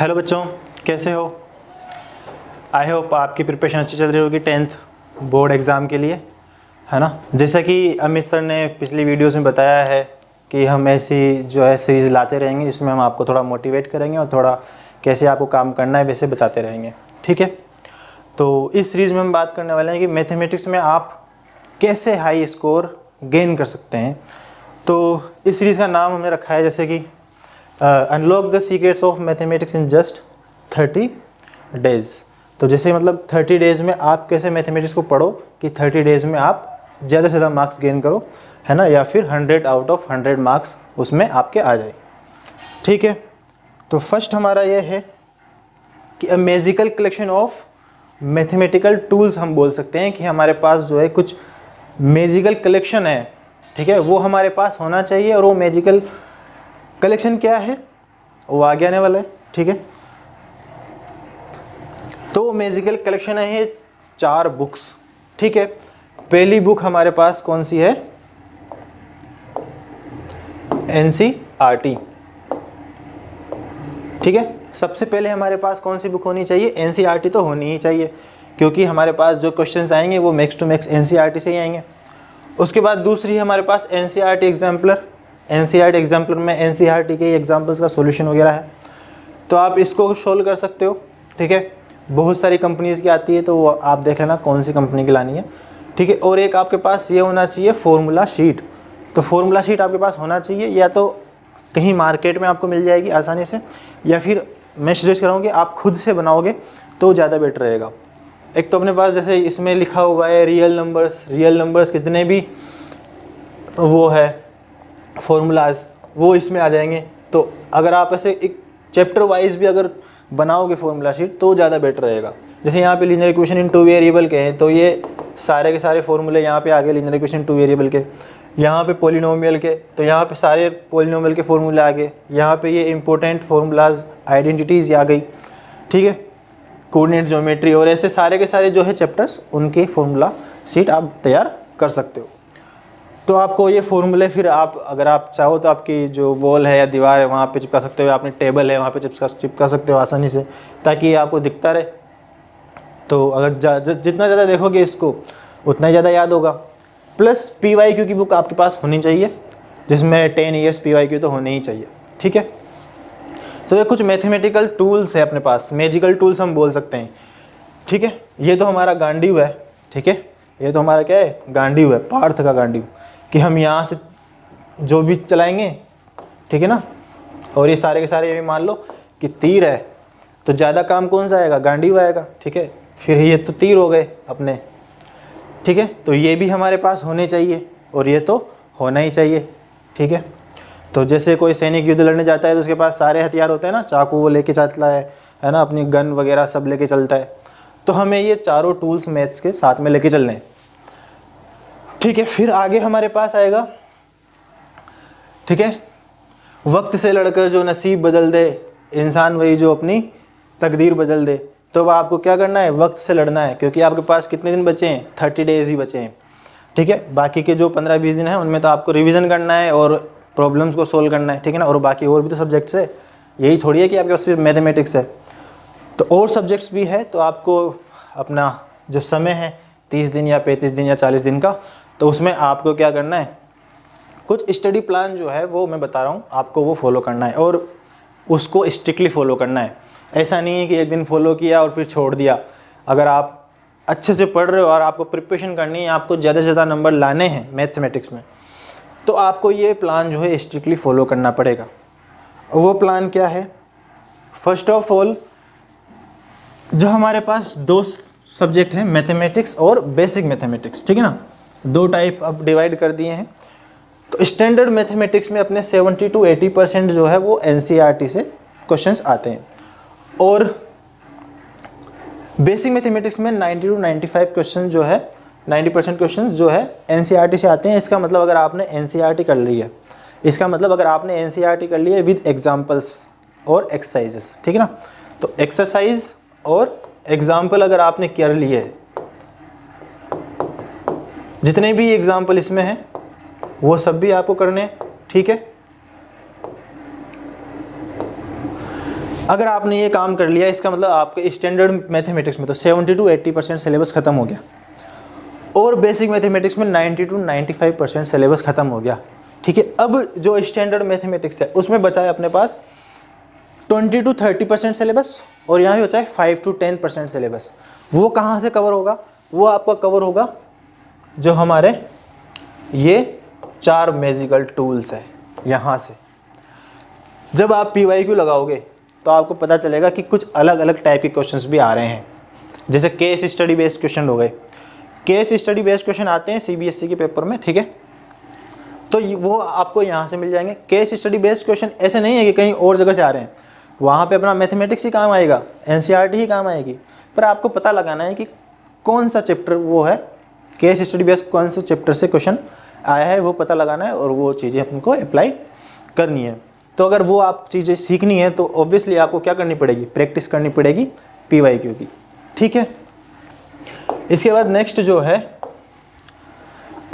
Hello बच्चों, कैसे हो? आई होप आपकी प्रिपरेशन अच्छी चल रही होगी 10th बोर्ड एग्ज़ाम के लिए, है ना। जैसा कि अमित सर ने पिछली वीडियोस में बताया है कि हम ऐसी जो है सीरीज़ लाते रहेंगे जिसमें हम आपको थोड़ा मोटिवेट करेंगे और थोड़ा कैसे आपको काम करना है वैसे बताते रहेंगे, ठीक है। तो इस सीरीज़ में हम बात करने वाले हैं कि मैथमेटिक्स में आप कैसे हाई स्कोर गेन कर सकते हैं। तो इस सीरीज़ का नाम हमने रखा है जैसे कि unlock the secrets of mathematics in just 30 days. तो जैसे मतलब 30 डेज़ में आप कैसे मैथमेटिक्स को पढ़ो कि 30 डेज़ में आप ज़्यादा से ज़्यादा मार्क्स गेन करो, है ना, या फिर 100 आउट ऑफ 100 मार्क्स उसमें आपके आ जाए, ठीक है। तो फर्स्ट हमारा ये है कि a magical collection of mathematical tools. हम बोल सकते हैं कि हमारे पास जो है कुछ मैजिकल कलेक्शन है, ठीक है, वो हमारे पास होना चाहिए। और वो मैजिकल कलेक्शन क्या है वो आगे आने वाला है, ठीक है। तो मैजिकल कलेक्शन है ये 4 बुक्स, ठीक है। पहली बुक हमारे पास कौन सी है? एनसीईआरटी, ठीक है। सबसे पहले हमारे पास कौन सी बुक होनी चाहिए? एनसीईआरटी तो होनी ही चाहिए, क्योंकि हमारे पास जो क्वेश्चंस आएंगे वो मैक्स टू मैक्स एनसीईआरटी से ही आएंगे। उसके बाद दूसरी हमारे पास एनसीईआरटी एग्जाम्पलर। एनसीईआरटी एग्जाम्पलर में एनसीईआरटी के एग्जाम्पल्स का सॉल्यूशन वगैरह है, तो आप इसको सोल्व कर सकते हो, ठीक है। बहुत सारी कंपनीज़ की आती है, तो वो आप देख लेना कौन सी कंपनी की लानी है, ठीक है। और एक आपके पास ये होना चाहिए फॉर्मूला शीट। तो फॉर्मूला शीट आपके पास होना चाहिए, या तो कहीं मार्केट में आपको मिल जाएगी आसानी से, या फिर मैं सजेस्ट करूँगी आप खुद से बनाओगे तो ज़्यादा बेटर रहेगा। एक तो अपने पास जैसे इसमें लिखा हुआ है रियल नंबर्स कितने भी वो है फॉर्मूलाज वो इसमें आ जाएंगे। तो अगर आप ऐसे एक चैप्टर वाइज भी अगर बनाओगे फॉर्मूला शीट तो ज़्यादा बेटर रहेगा। जैसे यहाँ पे लीनियर इक्वेशन इन 2 वेरिएबल के हैं, तो ये सारे के सारे फॉर्मूले यहाँ पे आ गए लीनियर इक्वेशन 2 वेरिएबल के। यहाँ पे पॉलिनोमियल के, तो यहाँ पे सारे पॉलिनोमियल के फॉर्मूले आ गए। यहाँ पे ये इंपॉर्टेंट फार्मूलाज आइडेंटिटीज़ आ गई, ठीक है, कोऑर्डिनेट ज्योमेट्री, और ऐसे सारे के सारे जो है चैप्टर्स उनके फॉर्मूला शीट आप तैयार कर सकते हो। तो आपको ये फॉर्मूले फिर आप अगर आप चाहो तो आपकी जो वॉल है या दीवार है वहाँ पे चिपका सकते हो, आपने टेबल है वहाँ पे चिपका सकते हो आसानी से, ताकि ये आपको दिखता रहे। तो अगर जितना ज़्यादा देखोगे इसको उतना ही ज़्यादा याद होगा। प्लस PYQ की बुक आपके पास होनी चाहिए, जिसमें 10 ईयर्स PYQ तो होने ही चाहिए, ठीक है। तो ये कुछ मैथमेटिकल टूल्स है अपने पास, मैजिकल टूल्स हम बोल सकते हैं, ठीक है। ये तो हमारा गांडीव है, ठीक है, ये तो हमारा क्या है? गांडीव है, पार्थ का गांडीव, कि हम यहाँ से जो भी चलाएंगे, ठीक है ना। और ये सारे के सारे ये भी मान लो कि तीर है, तो ज़्यादा काम कौन सा आएगा? गांडीव आएगा, ठीक है। फिर ये तो तीर हो गए अपने, ठीक है। तो ये भी हमारे पास होने चाहिए, और ये तो होना ही चाहिए, ठीक है। तो जैसे कोई सैनिक युद्ध लड़ने जाता है तो उसके पास सारे हथियार होते हैं ना, चाकू वो लेके चलता है ना, अपनी गन वगैरह सब लेके चलता है। तो हमें ये चारों टूल्स मैथ्स के साथ में लेके चलने हैं, ठीक है। फिर आगे हमारे पास आएगा, ठीक है, वक्त से लड़कर जो नसीब बदल दे इंसान वही जो अपनी तकदीर बदल दे। तो आपको क्या करना है? वक्त से लड़ना है, क्योंकि आपके पास कितने दिन बचे हैं? 30 डेज़ ही बचे हैं, ठीक है। बाकी के जो 15-20 दिन हैं उनमें तो आपको रिवीजन करना है और प्रॉब्लम्स को सोल्व करना है, ठीक है ना। और बाकी और भी तो सब्जेक्ट्स है, यही थोड़ी है कि आपके पास सिर्फ मैथमेटिक्स है, तो और सब्जेक्ट्स भी है। तो आपको अपना जो समय है 30 दिन या 35 दिन या 40 दिन का, तो उसमें आपको क्या करना है? कुछ स्टडी प्लान जो है वो मैं बता रहा हूँ आपको, वो फॉलो करना है और उसको स्ट्रिक्टली फॉलो करना है। ऐसा नहीं है कि एक दिन फॉलो किया और फिर छोड़ दिया। अगर आप अच्छे से पढ़ रहे हो और आपको प्रिपरेशन करनी है, आपको ज़्यादा से ज़्यादा नंबर लाने हैं मैथमेटिक्स में, तो आपको ये प्लान जो है स्ट्रिक्टली फॉलो करना पड़ेगा। वो प्लान क्या है? फर्स्ट ऑफ ऑल, जो हमारे पास 2 सब्जेक्ट हैं, मैथमेटिक्स और बेसिक मैथमेटिक्स, ठीक है ना, 2 टाइप अब डिवाइड कर दिए हैं। तो स्टैंडर्ड मैथमेटिक्स में अपने 70 to 80% जो है वो एनसीईआरटी से क्वेश्चंस आते हैं, और बेसिक मैथमेटिक्स में 90 to 95 क्वेश्चन जो है, 90% क्वेश्चन जो है एनसीईआरटी से आते हैं। इसका मतलब अगर आपने एनसीईआरटी कर ली है, इसका मतलब अगर आपने एनसीईआरटी कर ली है विद एग्जाम्पल्स और एक्सरसाइजेस, ठीक है ना। तो एक्सरसाइज और एग्जाम्पल अगर आपने कर लिए, जितने भी एग्जाम्पल इसमें हैं वो सब भी आपको करने हैं, ठीक है। अगर आपने ये काम कर लिया, इसका मतलब आपके स्टैंडर्ड मैथमेटिक्स में तो 70 to 80% सिलेबस ख़त्म हो गया, और बेसिक मैथमेटिक्स में 90 to 95% सिलेबस ख़त्म हो गया। ठीक है, अब जो स्टैंडर्ड मैथमेटिक्स है उसमें बचा है अपने पास 20 to 30% सिलेबस, और यहाँ भी बचा है 5 to 10% सिलेबस। वो कहाँ से कवर होगा? वो आपका कवर होगा जो हमारे ये 4 मैजिकल टूल्स है यहाँ से। जब आप PYQ लगाओगे तो आपको पता चलेगा कि कुछ अलग अलग टाइप के क्वेश्चंस भी आ रहे हैं, जैसे केस स्टडी बेस्ड क्वेश्चन हो गए। केस स्टडी बेस्ड क्वेश्चन आते हैं CBSE के पेपर में, ठीक है, तो वो आपको यहाँ से मिल जाएंगे। केस स्टडी बेस्ड क्वेश्चन ऐसे नहीं है कि कहीं और जगह से आ रहे हैं, वहाँ पे अपना मैथमेटिक्स ही काम आएगा, NCERT ही काम आएगी, पर आपको पता लगाना है कि कौन सा चैप्टर वो है, केस स्टडी बेस्ड कौन से चैप्टर से क्वेश्चन आया है वो पता लगाना है, और वो चीज़ें अपन को अप्लाई करनी है। तो अगर वो आप चीज़ें सीखनी है तो ऑब्वियसली आपको क्या करनी पड़ेगी? प्रैक्टिस करनी पड़ेगी PYQ की। ठीक है, इसके बाद नेक्स्ट जो है,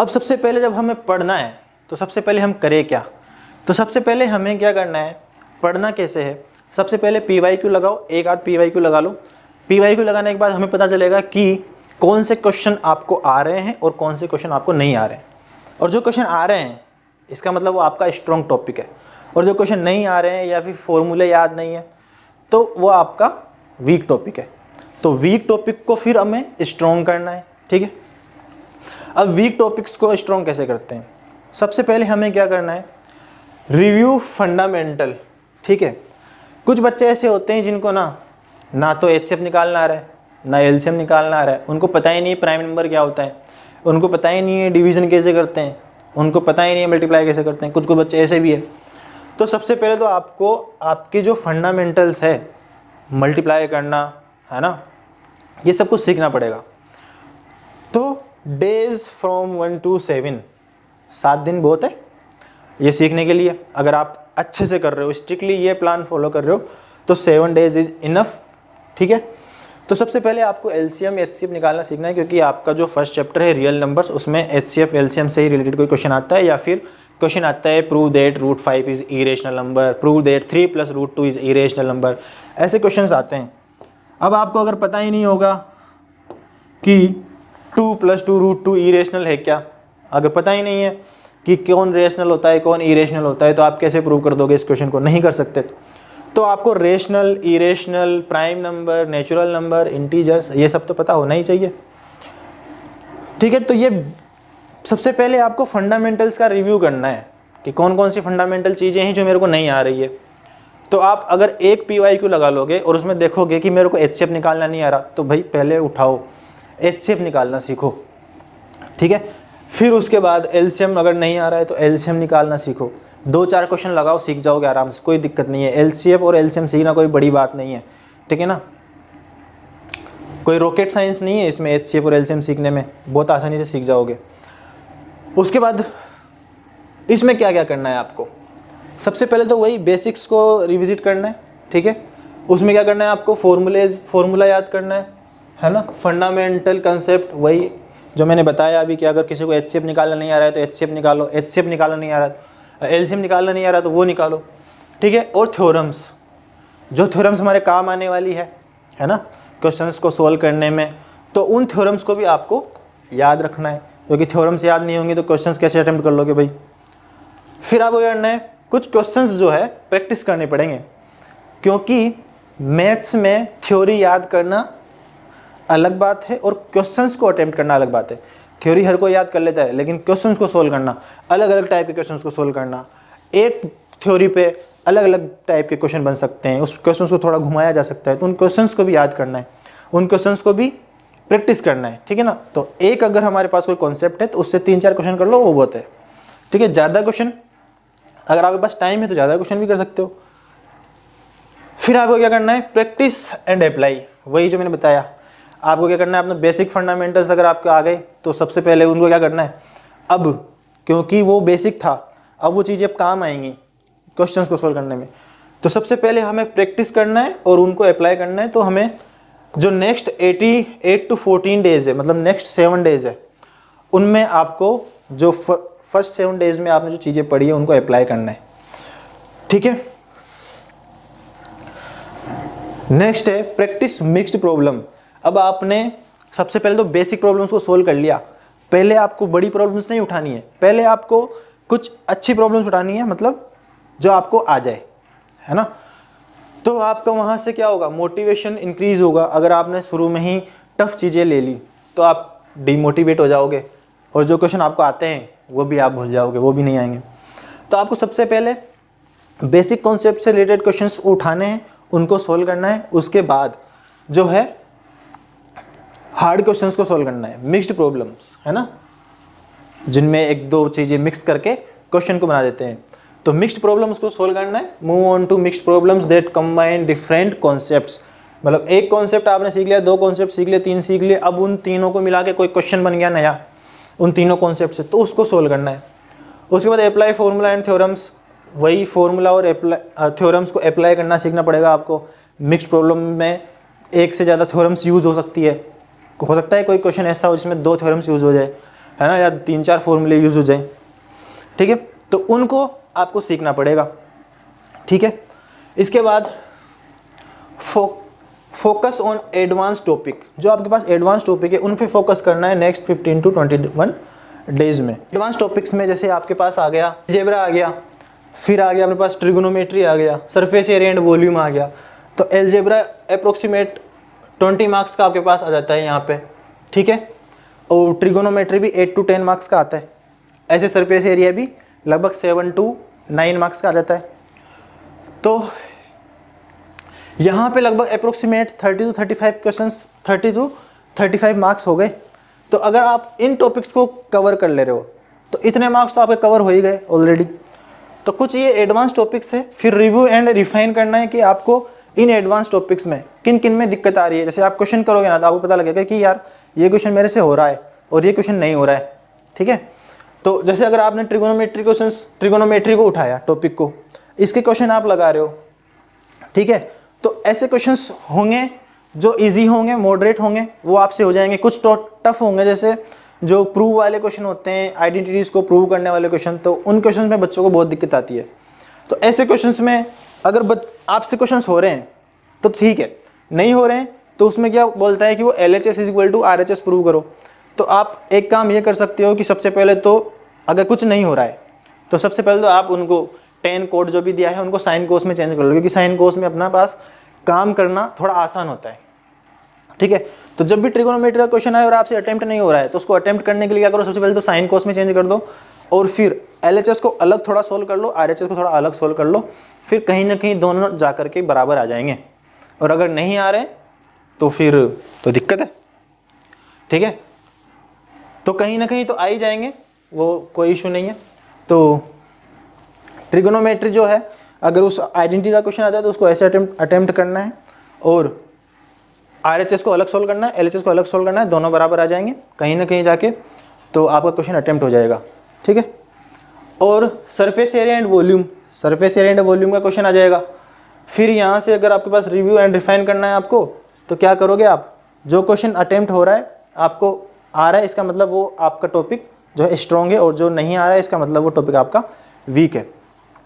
अब सबसे पहले जब हमें पढ़ना है तो सबसे पहले हम करें क्या? तो सबसे पहले हमें क्या करना है, पढ़ना कैसे है? सबसे पहले PYQ लगाओ, एक आध PYQ लगा लो। PYQ लगाने के बाद हमें पता चलेगा कि कौन से क्वेश्चन आपको आ रहे हैं और कौन से क्वेश्चन आपको नहीं आ रहे हैं। और जो क्वेश्चन आ रहे हैं इसका मतलब वो आपका स्ट्रॉन्ग टॉपिक है, और जो क्वेश्चन नहीं आ रहे हैं या फिर फॉर्मूले याद नहीं है तो वो आपका वीक टॉपिक है। तो वीक टॉपिक को फिर हमें स्ट्रॉन्ग करना है। ठीक है, अब वीक टॉपिक्स को स्ट्रॉन्ग कैसे करते हैं? सबसे पहले हमें क्या करना है? Review fundamental. ठीक है, कुछ बच्चे ऐसे होते हैं जिनको ना तो HCF निकालना आ रहा है, ना LCM निकालना आ रहा है, उनको पता ही नहीं है प्राइम नंबर क्या होता है, उनको पता ही नहीं है डिवीज़न कैसे करते हैं, उनको पता ही नहीं है मल्टीप्लाई कैसे करते हैं। कुछ बच्चे ऐसे भी है। तो सबसे पहले तो आपको आपके जो फंडामेंटल्स है, मल्टीप्लाई करना है ना, ये सब कुछ सीखना पड़ेगा। तो डेज फ्रॉम 1 to 7, 7 दिन बहुत है ये सीखने के लिए। अगर आप अच्छे से कर रहे हो, स्ट्रिक्टली ये प्लान फॉलो कर रहे हो, तो 7 days इज़ इनफ। ठीक है, तो सबसे पहले आपको LCM HCF निकालना सीखना है, क्योंकि आपका जो फर्स्ट चैप्टर है रियल नंबर्स, उसमें HCF LCM से ही रिलेटेड कोई क्वेश्चन आता है, या फिर क्वेश्चन आता है prove that √5 is irrational number, prove that 3 + √2 is irrational number, ऐसे क्वेश्चंस आते हैं। अब आपको अगर पता ही नहीं होगा कि 2 + 2 √2 इरेशनल है क्या, अगर पता ही नहीं है कि कौन रेशनल होता है कौन इरेशनल होता है, तो आप कैसे प्रूव कर दोगे इस क्वेश्चन को? नहीं कर सकते। तो आपको rational, irrational, prime number, natural number, integers, ये सब तो पता होना ही चाहिए। ठीक है, तो ये सबसे पहले आपको फंडामेंटल्स का रिव्यू करना है कि कौन कौन सी फंडामेंटल चीज़ें हैं जो मेरे को नहीं आ रही है। तो आप अगर एक PYQ लगा लोगे और उसमें देखोगे कि मेरे को HCF निकालना नहीं आ रहा, तो भाई पहले उठाओ HCF निकालना सीखो। ठीक है, फिर उसके बाद LCM अगर नहीं आ रहा है तो LCM निकालना सीखो। 2-4 क्वेश्चन लगाओ, सीख जाओगे आराम से, कोई दिक्कत नहीं है। LCF और LCM सीखना कोई बड़ी बात नहीं है। ठीक है ना, कोई रॉकेट साइंस नहीं है इसमें, HCF और LCM सीखने में, बहुत आसानी से सीख जाओगे। उसके बाद इसमें क्या क्या करना है आपको? सबसे पहले तो वही बेसिक्स को रिविजिट करना है। ठीक है, उसमें क्या करना है आपको? फॉर्मूला याद करना है ना, फंडामेंटल कंसेप्ट, वही जो मैंने बताया अभी कि अगर किसी को HCF निकालना नहीं आ रहा है तो HCF निकालो, HCF निकालना नहीं आ रहा है, LCM निकालना नहीं आ रहा तो वो निकालो। ठीक है, और थ्योरम्स, जो थ्योरम्स हमारे काम आने वाली है ना क्वेश्चंस को सोल्व करने में, तो उन थ्योरम्स को भी आपको याद रखना है, क्योंकि थ्योरम्स याद नहीं होंगे तो क्वेश्चंस कैसे अटेम्प्ट कर लोगे भाई। फिर आपको करना है कुछ क्वेश्चंस जो है प्रैक्टिस करने पड़ेंगे, क्योंकि मैथ्स में थ्योरी याद करना अलग बात है और क्वेश्चंस को अटेम्प्ट करना अलग बात है। थ्योरी हर कोई याद कर लेता है, लेकिन क्वेश्चंस को सोल्व करना, अलग अलग टाइप के क्वेश्चंस को सोल्व करना, एक थ्योरी पे अलग अलग टाइप के क्वेश्चन बन सकते हैं, उस क्वेश्चंस को थोड़ा घुमाया जा सकता है, तो उन क्वेश्चंस को भी याद करना है, उन क्वेश्चंस को भी प्रैक्टिस करना है। ठीक है ना, तो एक अगर हमारे पास कोई कॉन्सेप्ट है तो उससे 3-4 क्वेश्चन कर लो, वो बहुत है। ठीक है, ज़्यादा क्वेश्चन अगर आपके पास टाइम है तो ज़्यादा क्वेश्चन भी कर सकते हो। फिर आपको क्या करना है? प्रैक्टिस एंड अप्लाई, वही जो मैंने बताया। आपको क्या करना है? अपने बेसिक फंडामेंटल्स अगर आपके आ गए तो सबसे पहले उनको क्या करना है, अब क्योंकि वो बेसिक था, अब वो चीज़ें अब काम आएंगी क्वेश्चंस को सोल्व करने में, तो सबसे पहले हमें प्रैक्टिस करना है और उनको अप्लाई करना है। तो हमें जो नेक्स्ट 8 to 14 डेज़ है, मतलब नेक्स्ट 7 डेज़ है, उनमें आपको जो फर्स्ट 7 डेज़ में आपने जो चीज़ें पढ़ी है उनको अप्लाई करना है। ठीक है, नेक्स्ट है प्रैक्टिस मिक्स्ड प्रॉब्लम। अब आपने सबसे पहले तो बेसिक प्रॉब्लम्स को सोल्व कर लिया, पहले आपको बड़ी प्रॉब्लम्स नहीं उठानी है, पहले आपको कुछ अच्छी प्रॉब्लम्स उठानी है, मतलब जो आपको आ जाए, है ना। तो आपका वहाँ से क्या होगा, मोटिवेशन इंक्रीज होगा। अगर आपने शुरू में ही टफ चीज़ें ले ली तो आप डिमोटिवेट हो जाओगे और जो क्वेश्चन आपको आते हैं वो भी आप भूल जाओगे, वो भी नहीं आएंगे। तो आपको सबसे पहले बेसिक कॉन्सेप्ट से रिलेटेड क्वेश्चंस उठाने हैं, उनको सोल्व करना है। उसके बाद जो है हार्ड क्वेश्चंस को सोल्व करना है, मिक्स्ड प्रॉब्लम्स, है ना, जिनमें एक दो चीज़ें मिक्स करके क्वेश्चन को बना देते हैं। तो मिक्स्ड प्रॉब्लम्स को सोल्व करना है। Move on to mixed problems that combine different concepts. मतलब एक कॉन्सेप्ट आपने सीख लिया, दो कॉन्सेप्ट सीख लिए, तीन सीख लिए, अब उन तीनों को मिला के कोई क्वेश्चन बन गया नया उन तीनों कॉन्सेप्ट से, तो उसको सोल्व करना है। उसके बाद अप्लाई फार्मूला एंड थ्योरम्स, वही फार्मूला और थ्योरम्स को अप्लाई करना सीखना पड़ेगा आपको। मिक्स्ड प्रॉब्लम में एक से ज़्यादा थ्योरम्स यूज़ हो सकती है, हो सकता है कोई क्वेश्चन ऐसा हो जिसमें दो थ्योरम्स यूज़ हो जाए, है ना, या तीन चार फॉर्मूले यूज़ हो जाए, ठीक है। तो उनको आपको सीखना पड़ेगा, ठीक है। इसके बाद फोकस ऑन एडवांस टॉपिक, जो आपके पास एडवांस टॉपिक है उन पे फोकस करना है नेक्स्ट 15 to 21 डेज में। एडवांस टॉपिक्स में जैसे आपके पास आ गया अलजेब्रा आ गया, फिर आ गया अपने पास ट्रिगोनोमेट्री आ गया, सरफेस एरिया एंड वॉल्यूम आ गया। तो अलजेब्रा अप्रोक्सीमेट 20 मार्क्स का आपके पास आ जाता है यहाँ पे, ठीक है। और ट्रिगोनोमेट्री भी 8 to 10 मार्क्स का आता है। ऐसे सरफेस एरिया भी लगभग 7 to 9 मार्क्स का आ जाता है। तो यहाँ पे लगभग approximate 30 to 35 questions, 30 to 35 marks हो गए। तो अगर आप इन टॉपिक्स को कवर कर ले रहे हो तो इतने मार्क्स तो आपके कवर हो ही गए ऑलरेडी। तो कुछ ये एडवांस टॉपिक्स है। फिर रिव्यू एंड रिफाइन करना है कि आपको इन एडवांस टॉपिक्स में किन किन में दिक्कत आ रही है। जैसे आप क्वेश्चन करोगे ना तो आपको पता लगेगा कि यार ये क्वेश्चन मेरे से हो रहा है और ये क्वेश्चन नहीं हो रहा है, ठीक है। तो जैसे अगर आपने ट्रिगोनोमेट्री को उठाया टॉपिक को, इसके क्वेश्चन आप लगा रहे हो, ठीक है। तो ऐसे क्वेश्चंस होंगे जो इजी होंगे, मॉडरेट होंगे, वो आपसे हो जाएंगे। कुछ टफ होंगे, जैसे जो प्रूव वाले क्वेश्चन होते हैं, आइडेंटिटीज़ को प्रूव करने वाले क्वेश्चन, तो उन क्वेश्चन में बच्चों को बहुत दिक्कत आती है। तो ऐसे क्वेश्चंस में अगर आपसे क्वेश्चंस हो रहे हैं तो ठीक है, नहीं हो रहे हैं तो उसमें क्या बोलता है कि वो LHS = RHS प्रूव करो। तो आप एक काम ये कर सकते हो कि सबसे पहले तो अगर कुछ नहीं हो रहा है तो सबसे पहले तो आप उनको 10 कोड जो भी दिया है उनको साइन कोस में चेंज कर लो, क्योंकि साइन कोस में अपना पास काम करना थोड़ा आसान होता है, ठीक है। तो जब भी ट्रिगोनोमेट्री का क्वेश्चन आए और आपसे अटेम्प्ट नहीं हो रहा है तो उसको अटेम्प्ट करने के लिए क्या करो, सबसे पहले तो साइन कोस में चेंज कर दो और फिर LHS को अलग थोड़ा सोल्व कर लो, RHS को थोड़ा अलग सोल्व कर लो। फिर कहीं ना कहीं दोनों जा करके बराबर आ जाएंगे। और अगर नहीं आ रहे तो फिर तो दिक्कत है, ठीक है। तो कहीं ना कहीं तो आ ही जाएंगे, वो कोई इशू नहीं है। तो ट्रिगोनोमेट्री जो है अगर उस आइडेंटिटी का क्वेश्चन आता है तो उसको ऐसे अटेम्प्ट करना है और RHS को अलग सोल्व करना है, LHS को अलग सोल्व करना है, दोनों बराबर आ जाएंगे कहीं ना कहीं जाके, तो आपका क्वेश्चन अटेम्प्ट हो जाएगा, ठीक है। और surface area and volume, surface area and volume का क्वेश्चन आ जाएगा। फिर यहाँ से अगर आपके पास रिव्यू एंड रिफाइन करना है आपको, तो क्या करोगे आप, जो क्वेश्चन अटेम्प्ट हो रहा है आपको आ रहा है, इसका मतलब वो आपका टॉपिक जो है स्ट्रॉन्ग है, और जो नहीं आ रहा है इसका मतलब वो टॉपिक आपका वीक है।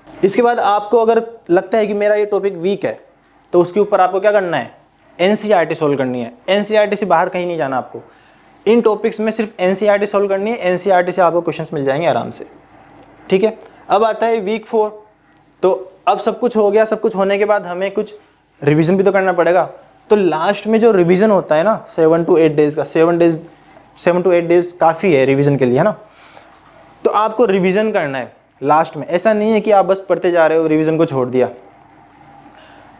इसके बाद आपको अगर लगता है कि मेरा ये टॉपिक वीक है तो उसके ऊपर आपको क्या करना है, NCERT सोल्व करनी है। NCERT से बाहर कहीं नहीं जाना आपको, इन टॉपिक्स में सिर्फ NCERT सोल्व करनी है। NCERT से आपको क्वेश्चंस मिल जाएंगे आराम से, ठीक है। अब आता है वीक 4। तो अब सब कुछ हो गया, सब कुछ होने के बाद हमें कुछ रिवीजन भी तो करना पड़ेगा। तो लास्ट में जो रिवीजन होता है ना 7 to 8 डेज़ का, 7 to 8 डेज़ काफ़ी है रिवीजन के लिए, है ना। तो आपको रिवीजन करना है लास्ट में, ऐसा नहीं है कि आप बस पढ़ते जा रहे हो रिवीजन को छोड़ दिया।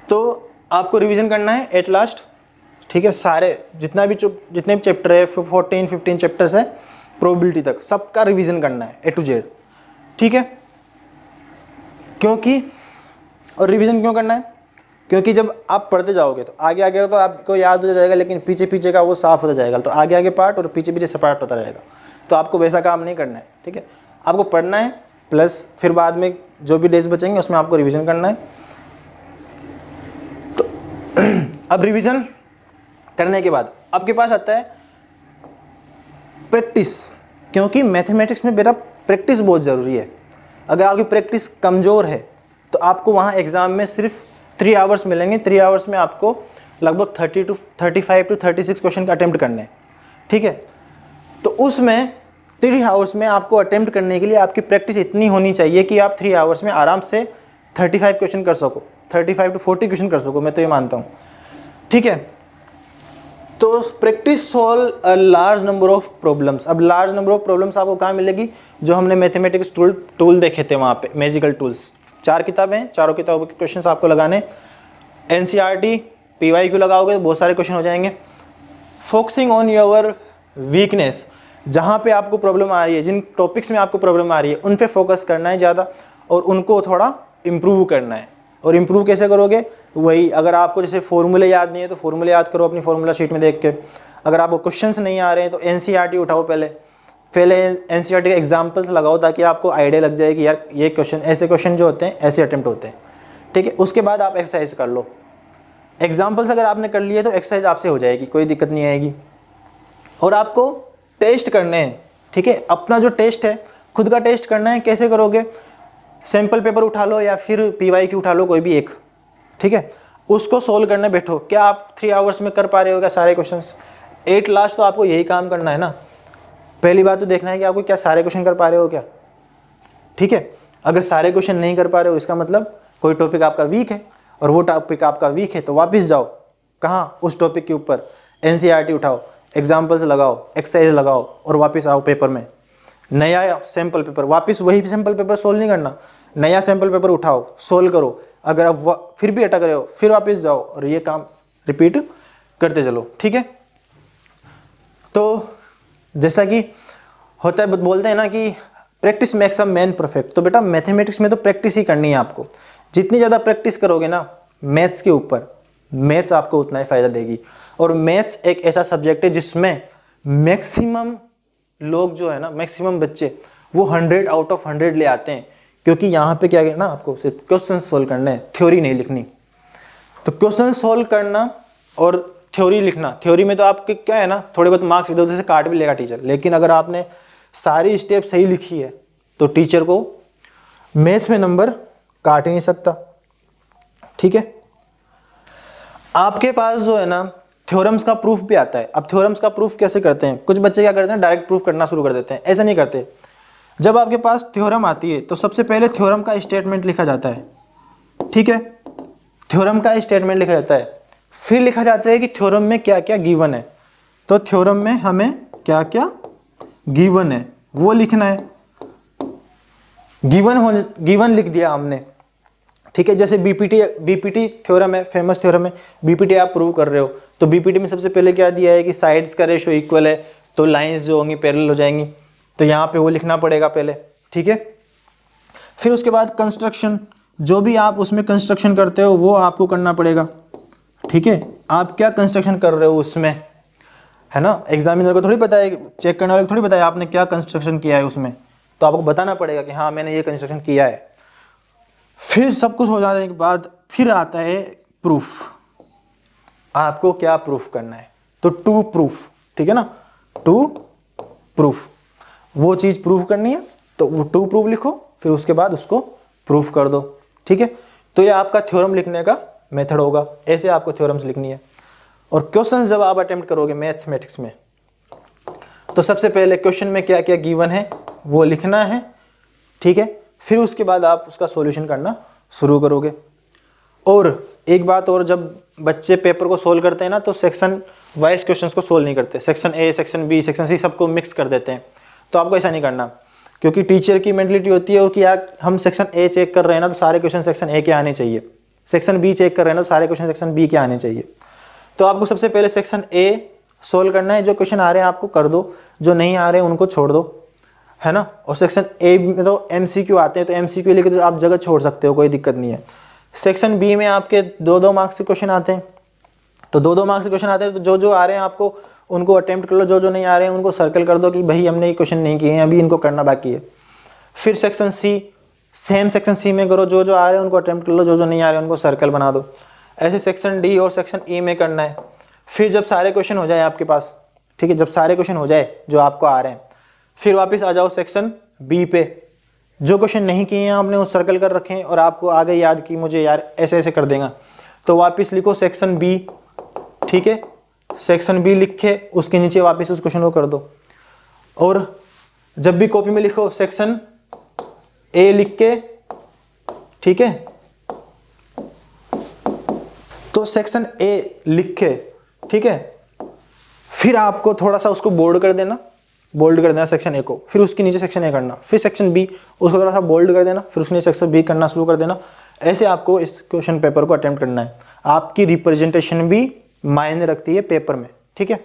तो आपको रिवीजन करना है एट लास्ट, ठीक है। सारे जितने भी चैप्टर है, 14-15 चैप्टर्स है प्रोबेबिलिटी तक, सबका रिवीजन करना है A to Z, ठीक है। क्योंकि और रिवीजन क्यों करना है, क्योंकि जब आप पढ़ते जाओगे तो आगे आगे तो आपको याद हो जाएगा, लेकिन पीछे पीछे का वो साफ होता जाएगा। तो आगे आगे पार्ट और पीछे पीछे सेपरेट होता रहेगा। तो आपको वैसा काम नहीं करना है, ठीक है। आपको पढ़ना है प्लस फिर बाद में जो भी डेज बचेंगे उसमें आपको रिवीजन करना है। तो अब रिवीजन करने के बाद आपके पास आता है प्रैक्टिस, क्योंकि मैथमेटिक्स में बेटा प्रैक्टिस बहुत ज़रूरी है। अगर आपकी प्रैक्टिस कमज़ोर है तो आपको वहाँ एग्ज़ाम में सिर्फ 3 आवर्स मिलेंगे। 3 आवर्स में आपको लगभग 35 टू 36 क्वेश्चन का अटेम्प्ट करने हैं, ठीक है। तो उसमें 3 आवर्स में आपको अटेम्प्ट करने के लिए आपकी प्रैक्टिस इतनी होनी चाहिए कि आप 3 आवर्स में आराम से 35 क्वेश्चन कर सको, 35 टू 40 क्वेश्चन कर सको, मैं तो ये मानता हूँ, ठीक है। तो practice solve a large number of problems. अब लार्ज नंबर ऑफ प्रॉब्लम्स आपको कहाँ मिलेगी? जो हमने मैथमेटिक्स टूल देखे थे वहाँ पे, मैजिकल टूल्स। 4 किताबें हैं, चारों किताबों के क्वेश्चंस आपको लगाने। एनसीईआरटी पीवाईक्यू लगाओगे तो बहुत सारे क्वेश्चन हो जाएंगे। फोकसिंग ऑन योर वीकनेस, जहाँ पे आपको प्रॉब्लम आ रही है, जिन टॉपिक्स में आपको प्रॉब्लम आ रही है उन पे फोकस करना है ज़्यादा और उनको थोड़ा इम्प्रूव करना है। और इम्प्रूव कैसे करोगे? वही, अगर आपको जैसे फॉर्मूले याद नहीं है तो फॉर्मूले याद करो अपनी फॉर्मूला शीट में देख के। अगर आपको क्वेश्चंस नहीं आ रहे हैं तो एनसीईआरटी उठाओ, पहले एनसीईआरटी के एग्जाम्पल्स लगाओ ताकि आपको आइडिया लग जाए कि यार ये क्वेश्चन, ऐसे क्वेश्चन जो होते हैं ऐसे अटेम्प्ट होते हैं, ठीक है। उसके बाद आप एक्सरसाइज कर लो। एग्जाम्पल्स अगर आपने कर लिए तो एक्सरसाइज आपसे हो जाएगी, कोई दिक्कत नहीं आएगी। और आपको टेस्ट करने हैं, ठीक है। अपना जो टेस्ट है खुद का टेस्ट करना है। कैसे करोगे? सैम्पल पेपर उठा लो या फिर पीवाईक्यू उठा लो, कोई भी एक, ठीक है। उसको सोल्व करने बैठो। क्या आप 3 आवर्स में कर पा रहे हो क्या सारे क्वेश्चंस? 8 लास्ट तो आपको यही काम करना है ना। पहली बात तो देखना है कि आपको क्या सारे क्वेश्चन कर पा रहे हो क्या, ठीक है। अगर सारे क्वेश्चन नहीं कर पा रहे हो इसका मतलब कोई टॉपिक आपका वीक है, और वो टॉपिक आपका वीक है तो वापस जाओ कहाँ, उस टॉपिक के ऊपर एनसीईआरटी उठाओ, एग्जाम्पल्स लगाओ, एक्सरसाइज लगाओ और वापस आओ पेपर में। नया सैम्पल पेपर, वापस वही सैम्पल पेपर सोल्व नहीं करना, नया सैम्पल पेपर उठाओ, सोल्व करो। अगर आप फिर भी अटक रहे हो फिर वापस जाओ और ये काम रिपीट करते चलो, ठीक है। तो जैसा कि होता है, बोलते हैं ना कि practice makes a man perfect. तो बेटा मैथमेटिक्स में तो प्रैक्टिस ही करनी है आपको। जितनी ज़्यादा प्रैक्टिस करोगे ना मैथ्स के ऊपर, मैथ्स आपको उतना ही फायदा देगी। और मैथ्स एक ऐसा सब्जेक्ट है जिसमें मैक्सिमम लोग जो है ना, मैक्सिमम बच्चे वो 100 आउट ऑफ 100 ले आते हैं। क्योंकि यहाँ पे क्या है ना, आपको सिर्फ क्वेश्चन सोल्व करना है, थ्योरी नहीं लिखनी। तो क्वेश्चन सोल्व करना और थ्योरी लिखना, थ्योरी में तो आपके क्या है ना, थोड़े बहुत मार्क्स इधर उधर से काट भी लेगा टीचर, लेकिन अगर आपने सारी स्टेप सही लिखी है तो टीचर को मैथ्स में नंबर काट ही नहीं सकता, ठीक है। आपके पास जो है ना थ्योरम्स का प्रूफ भी आता है। अब थ्योरम्स का प्रूफ कैसे करते हैं? कुछ बच्चे क्या करते हैं, डायरेक्ट प्रूफ करना शुरू कर देते हैं। ऐसा नहीं करते। जब आपके पास थ्योरम आती है तो सबसे पहले थ्योरम का स्टेटमेंट लिखा जाता है, ठीक है। थ्योरम का स्टेटमेंट लिखा जाता है, फिर लिखा जाता है कि थ्योरम में क्या क्या गिवन है। तो थ्योरम में हमें क्या क्या गिवन है वो लिखना है। गिवन लिख दिया हमने, ठीक है। जैसे बीपीटी थ्योरम है, फेमस थ्योरम है। बीपीटी आप प्रूव कर रहे हो तो बीपीटी में सबसे पहले क्या दिया है कि साइड्स का रेशो इक्वल है तो लाइंस जो होंगी पैरेलल हो जाएंगी, तो यहाँ पे वो लिखना पड़ेगा पहले, ठीक है। फिर उसके बाद कंस्ट्रक्शन, जो भी आप उसमें कंस्ट्रक्शन करते हो वो आपको करना पड़ेगा, ठीक है। आप क्या कंस्ट्रक्शन कर रहे हो उसमें, है ना। एग्जामिनर को थोड़ी पता है, चेक करने वाले को थोड़ी पता है आपने क्या कंस्ट्रक्शन किया है उसमें, तो आपको बताना पड़ेगा कि हाँ मैंने ये कंस्ट्रक्शन किया है। फिर सब कुछ हो जाने के बाद फिर आता है प्रूफ। आपको क्या प्रूफ करना है? तो टू प्रूफ, ठीक है ना, टू प्रूफ, वो चीज प्रूफ करनी है तो वो टू प्रूफ लिखो, फिर उसके बाद उसको प्रूफ कर दो, ठीक है। तो ये आपका थ्योरम लिखने का मेथड होगा। ऐसे आपको थ्योरम्स लिखनी है। और क्वेश्चन जब आप अटेम्प्ट करोगे मैथमेटिक्स में तो सबसे पहले क्वेश्चन में क्या क्या गिवन है वो लिखना है, ठीक है। फिर उसके बाद आप उसका सॉल्यूशन करना शुरू करोगे। और एक बात और, जब बच्चे पेपर को सोल्व करते हैं ना तो सेक्शन वाइज क्वेश्चंस को सोल्व नहीं करते, section A, section B, section C सबको मिक्स कर देते हैं। तो आपको ऐसा नहीं करना, क्योंकि टीचर की मेंटलिटी होती है कि यार हम सेक्शन ए चेक कर रहे हैं ना तो सारे क्वेश्चन सेक्शन ए के आने चाहिए, सेक्शन बी चेक कर रहे हैं ना तो सारे क्वेश्चन सेक्शन बी के आने चाहिए। तो आपको सबसे पहले सेक्शन ए सोल्व करना है, जो क्वेश्चन आ रहे हैं आपको कर दो, जो नहीं आ रहे हैं उनको छोड़ दो, है ना। और सेक्शन ए में तो MCQ आते हैं तो MCQ लेके तो आप जगह छोड़ सकते हो, कोई दिक्कत नहीं है। सेक्शन बी में आपके 2-2 मार्क्स के क्वेश्चन आते हैं, तो 2-2 मार्क्स के क्वेश्चन आते हैं, तो जो जो आ रहे हैं आपको उनको अटेम्प्ट कर लो, जो जो नहीं आ रहे हैं उनको सर्कल कर दो कि भाई हमने ये क्वेश्चन नहीं किए हैं, अभी इनको करना बाकी है। फिर section C, same section C में करो, जो जो आ रहे हैं उनको अटेम्प्ट कर लो, जो जो नहीं आ रहे हैं उनको सर्कल बना दो। ऐसे सेक्शन डी और सेक्शन ई में करना है। फिर जब सारे क्वेश्चन हो जाए आपके पास, ठीक है, जब सारे क्वेश्चन हो जाए जो आपको आ रहे हैं, फिर वापस आ जाओ सेक्शन बी पे, जो क्वेश्चन नहीं किए हैं आपने वो सर्कल कर रखे हैं और आपको आगे याद कि मुझे यार ऐसे ऐसे कर देगा, तो वापस लिखो सेक्शन बी, ठीक है, सेक्शन बी लिख के उसके नीचे वापस उस क्वेश्चन को कर दो। और जब भी कॉपी में लिखो सेक्शन ए लिख के, ठीक है, तो सेक्शन ए लिख के, ठीक है, फिर आपको थोड़ा सा उसको बोल्ड कर देना, बोल्ड कर देना सेक्शन ए को, फिर उसके नीचे सेक्शन ए करना, फिर सेक्शन बी उसको थोड़ा सा बोल्ड कर देना, फिर उसके नीचे सेक्शन बी करना शुरू कर देना। ऐसे आपको इस क्वेश्चन पेपर को अटेम्प्ट करना है। आपकी रिप्रेजेंटेशन भी मायने रखती है पेपर में, ठीक है।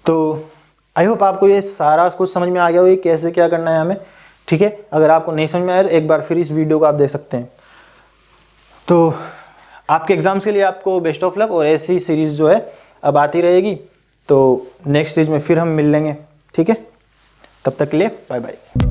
तो आई होप आपको ये सारा कुछ समझ में आ गया हो, कैसे क्या करना है हमें, ठीक है। अगर आपको नहीं समझ में आया तो एक बार फिर इस वीडियो को आप देख सकते हैं। तो आपके एग्जाम्स के लिए आपको बेस्ट ऑफ लक, और ऐसी सीरीज़ जो है अब आती रहेगी। तो नेक्स्ट सीरीज में फिर हम मिल लेंगे, ठीक है। तब तक के लिए बाय बाय।